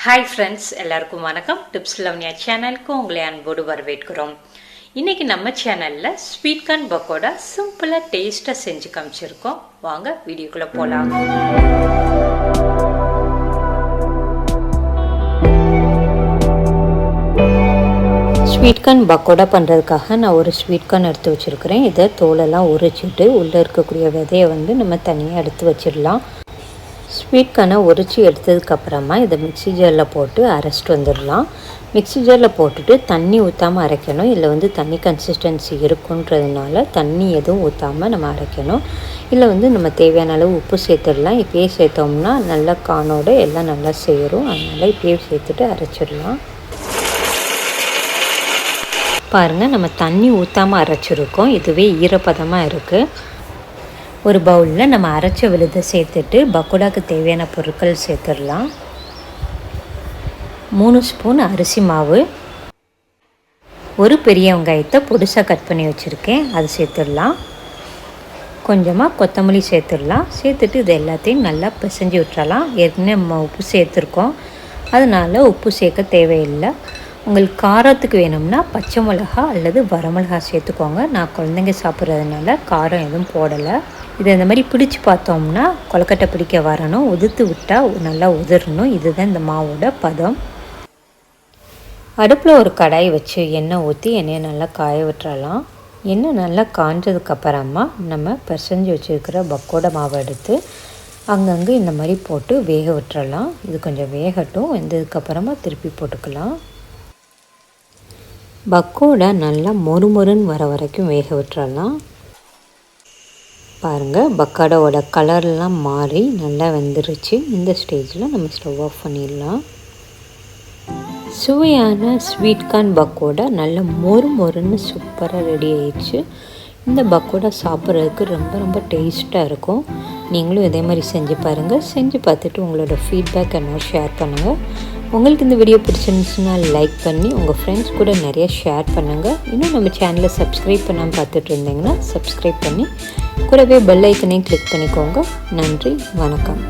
Hi friends, எல்லாருக்கும் வணக்கம். Tips லவ்னியா சேனலுக்கு உங்களை அன்போடு வரவேற்கிறோம். இன்றைக்கி நம்ம சேனலில் ஸ்வீட் கார்ன் பக்கோடா சிம்பிளாக டேஸ்ட்டாக செஞ்சு காமிச்சிருக்கோம். வாங்க வீடியோக்குள்ளே போகலாம். ஸ்வீட் கார்ன் பக்கோடா பண்ணுறதுக்காக நான் ஒரு ஸ்வீட் கார்ன் எடுத்து வச்சுருக்கிறேன். இதை தோலெல்லாம் உரிச்சிட்டு உள்ளே இருக்கக்கூடிய விதையை நம்ம தனியாக எடுத்து வச்சிடலாம். ஸ்வீட் கார்னை உரித்து எடுத்ததுக்கப்புறமா இதை மிக்ஸி ஜாரில் போட்டு அரைச்சிட்டு வந்துடலாம். மிக்ஸி ஜாரில் போட்டுட்டு தண்ணி ஊற்றாமல் அரைக்கணும். இதில் தண்ணி கன்சிஸ்டன்சி இருக்குன்றதுனால தண்ணி எதுவும் ஊற்றாமல் நம்ம அரைக்கணும். இதில் நம்ம தேவையான அளவு உப்பு சேர்த்துடலாம். இப்போயே சேர்த்தோம்னா நல்லா கார்னோட எல்லாம் நல்லா சேரும். அதனால் இப்போயே சேர்த்துட்டு அரைச்சிடலாம். பாருங்கள், நம்ம தண்ணி ஊற்றாமல் அரைச்சிருக்கோம். இதுவே ஈரப்பதமாக இருக்குது. ஒரு பவுலில் நம்ம அரைச்ச விழுதை சேர்த்துட்டு பக்கோடாக்கு தேவையான பொருட்கள் சேர்த்துடலாம். 3 ஸ்பூன் அரிசி மாவு, ஒரு பெரிய வெங்காயத்தை பொடிசாக கட் பண்ணி வச்சுருக்கேன், அது சேர்த்துடலாம். கொஞ்சமாக கொத்தமல்லி சேர்த்துடலாம். சேர்த்துட்டு இது எல்லாத்தையும் நல்லா பிசைஞ்சு விட்டுறலாம். ஏற்கனவே நம்ம உப்பு சேர்த்துருக்கோம், அதனால் உப்பு சேர்க்க தேவையில்லை. உங்களுக்கு காரத்துக்கு வேணும்னா பச்சை மிளகா அல்லது வரமிளகா சேர்த்துக்கோங்க. நான் குழந்தைங்க சாப்பிட்றதுனால காரம் எதுவும் போடலை. இதை இந்த மாதிரி பிடிச்சி பார்த்தோம்னா கொழுக்கட்டை பிடிக்க வரணும். உதிர்த்து விட்டால் நல்லா உதிரணும். இதுதான் இந்த மாவோட பதம். அடுப்பில் ஒரு கடாய் வச்சு எண்ணெய் ஊற்றி எண்ணெயை நல்லா காய விட்டுறலாம். எண்ணெய் நல்லா காஞ்சதுக்கப்புறமா நம்ம பிசைஞ்சு வச்சுருக்கிற பக்கோடா மாவை எடுத்து அங்கங்கே இந்த மாதிரி போட்டு வேக விட்டுறலாம். இது கொஞ்சம் வேகட்டும். வெந்ததுக்கப்புறமா திருப்பி போட்டுக்கலாம். பக்கோடா நல்லா மொறுமொறுன்னு வர வரைக்கும் வேக விட்டுறலாம். பாருங்கள், பக்கோடாவோட கலர்லாம் மாறி நல்லா வெந்துருச்சு. இந்த ஸ்டேஜில் நம்ம ஸ்டவ் ஆஃப் பண்ணிடலாம். சுவையான ஸ்வீட் கார்ன் பக்கோடா நல்லா மொறுமொறுன்னு சூப்பராக ரெடி ஆயிடுச்சு. இந்த பக்கோடா சாப்பிட்றதுக்கு ரொம்ப ரொம்ப டேஸ்ட்டாக இருக்கும். நீங்களும் இதே மாதிரி செஞ்சு பாருங்கள். செஞ்சு பார்த்துட்டு உங்களோட ஃபீட்பேக் என்ன ஷேர் பண்ணுங்கள். உங்களுக்கு இந்த வீடியோ பிடிச்சிருந்துச்சுன்னா லைக் பண்ணி உங்கள் ஃப்ரெண்ட்ஸ் கூட நிறைய ஷேர் பண்ணுங்கள். இன்னும் நம்ம சேனலை சப்ஸ்கிரைப் பண்ணாமல் பார்த்துட்டு இருந்தீங்கன்னா சப்ஸ்கிரைப் பண்ணி கூடவே பெல் ஐக்கனையும் கிளிக் பண்ணிக்கோங்க. நன்றி, வணக்கம்.